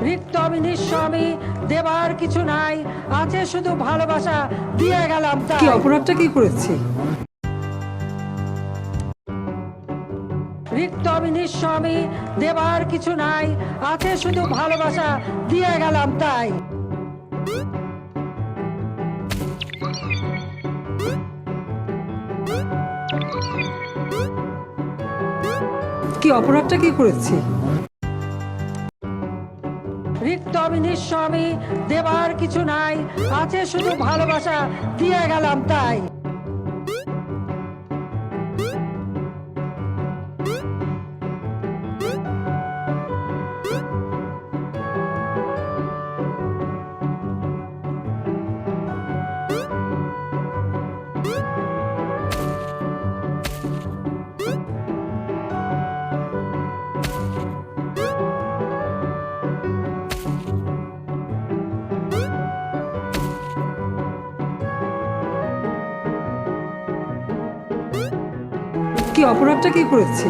রিক্ত আমি নিঃস্ব আমি, দেবার কিছু নাই, আছে শুধু ভালোবাসা, দিয়ে গেলাম তাই। কি অপরাধটা কি করেছি? রিক্ত আমি নিঃস্ব আমি, দেবার কিছু নাই, আছে শুধু ভালোবাসা, দিয়ে গেলাম তাই। কি অপরাধটা কি করেছি? রিক্ত আমি নিঃস্ব আমি, দেবার কিছু নাই, আছে শুধু ভালোবাসা, দিয়ে গেলাম তাই। কি অপরাধটা কি করেছি?